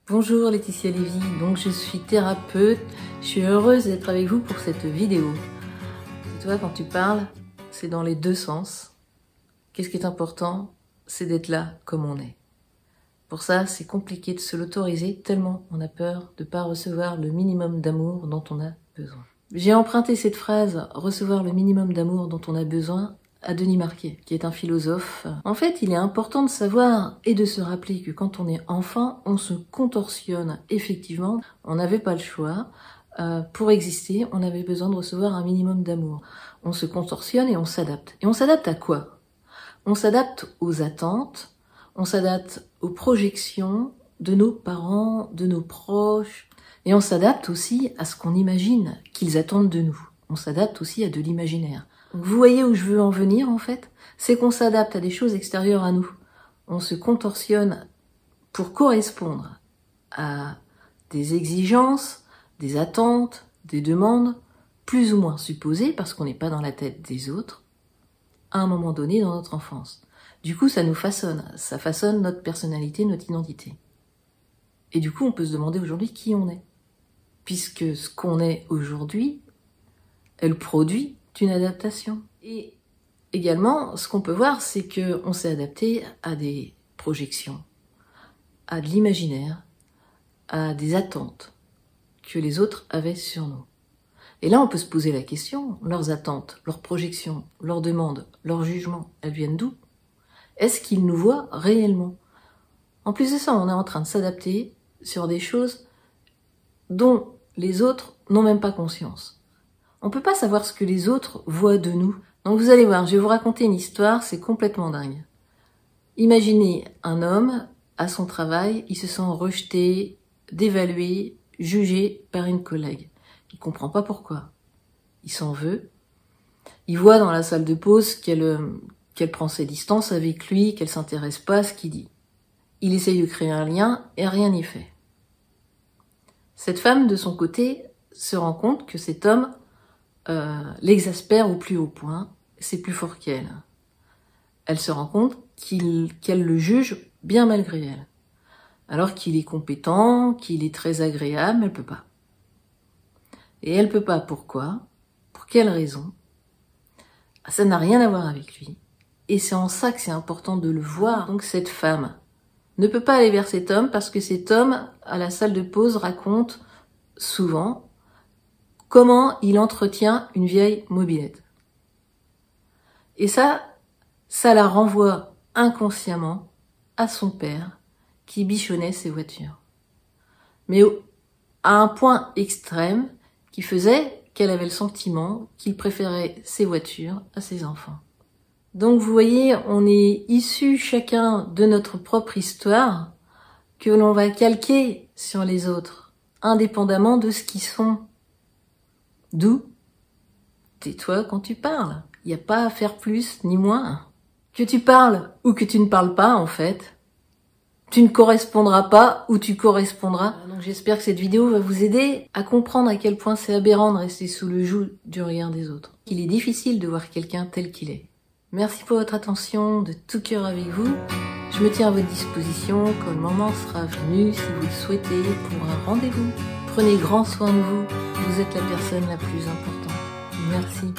Bonjour Laetitia Lévy, donc je suis thérapeute, je suis heureuse d'être avec vous pour cette vidéo. Et toi, quand tu parles, c'est dans les deux sens. Qu'est-ce qui est important? C'est d'être là comme on est. Pour ça, c'est compliqué de se l'autoriser tellement on a peur de ne pas recevoir le minimum d'amour dont on a besoin. J'ai emprunté cette phrase « recevoir le minimum d'amour dont on a besoin » à Denis Marquet, qui est un philosophe. En fait, il est important de savoir et de se rappeler que quand on est enfant, on se contorsionne effectivement. On n'avait pas le choix. Pour exister, on avait besoin de recevoir un minimum d'amour. On se contorsionne et on s'adapte. Et on s'adapte à quoi? On s'adapte aux attentes, on s'adapte aux projections de nos parents, de nos proches, et on s'adapte aussi à ce qu'on imagine qu'ils attendent de nous. On s'adapte aussi à de l'imaginaire. Vous voyez où je veux en venir en fait? C'est qu'on s'adapte à des choses extérieures à nous. On se contorsionne pour correspondre à des exigences, des attentes, des demandes, plus ou moins supposées, parce qu'on n'est pas dans la tête des autres, à un moment donné dans notre enfance. Du coup, ça nous façonne. Ça façonne notre personnalité, notre identité. Et du coup, on peut se demander aujourd'hui qui on est. Puisque ce qu'on est aujourd'hui est le produit d'une adaptation. Et également, ce qu'on peut voir, c'est qu'on s'est adapté à des projections, à de l'imaginaire, à des attentes que les autres avaient sur nous. Et là, on peut se poser la question, leurs attentes, leurs projections, leurs demandes, leurs jugements, elles viennent d'où? Est-ce qu'ils nous voient réellement? En plus de ça, on est en train de s'adapter sur des choses dont les autres n'ont même pas conscience. On peut pas savoir ce que les autres voient de nous. Donc vous allez voir, je vais vous raconter une histoire, c'est complètement dingue. Imaginez un homme, à son travail, il se sent rejeté, dévalué, jugé par une collègue. Il comprend pas pourquoi. Il s'en veut. Il voit dans la salle de pause qu'elle prend ses distances avec lui, qu'elle s'intéresse pas à ce qu'il dit. Il essaye de créer un lien et rien n'y fait. Cette femme, de son côté, se rend compte que cet homme l'exaspère au plus haut point, c'est plus fort qu'elle. Elle se rend compte qu'elle le juge bien malgré elle. Alors qu'il est compétent, qu'il est très agréable, elle peut pas. Et elle peut pas, pourquoi? Pour quelle raison? Ça n'a rien à voir avec lui. Et c'est en ça que c'est important de le voir. Donc cette femme ne peut pas aller vers cet homme parce que cet homme, à la salle de pause, raconte souvent comment il entretient une vieille mobilette. Et ça la renvoie inconsciemment à son père qui bichonnait ses voitures. Mais à un point extrême qui faisait qu'elle avait le sentiment qu'il préférait ses voitures à ses enfants. Donc vous voyez, on est issus chacun de notre propre histoire que l'on va calquer sur les autres, indépendamment de ce qu'ils sont. D'où tais-toi quand tu parles. Il n'y a pas à faire plus ni moins. Que tu parles ou que tu ne parles pas, en fait, tu ne correspondras pas ou tu correspondras. Donc j'espère que cette vidéo va vous aider à comprendre à quel point c'est aberrant de rester sous le joug du regard des autres. Qu'il est difficile de voir quelqu'un tel qu'il est. Merci pour votre attention, de tout cœur avec vous. Je me tiens à votre disposition quand le moment sera venu, si vous le souhaitez, pour un rendez-vous. Prenez grand soin de vous. Vous êtes la personne la plus importante. Merci.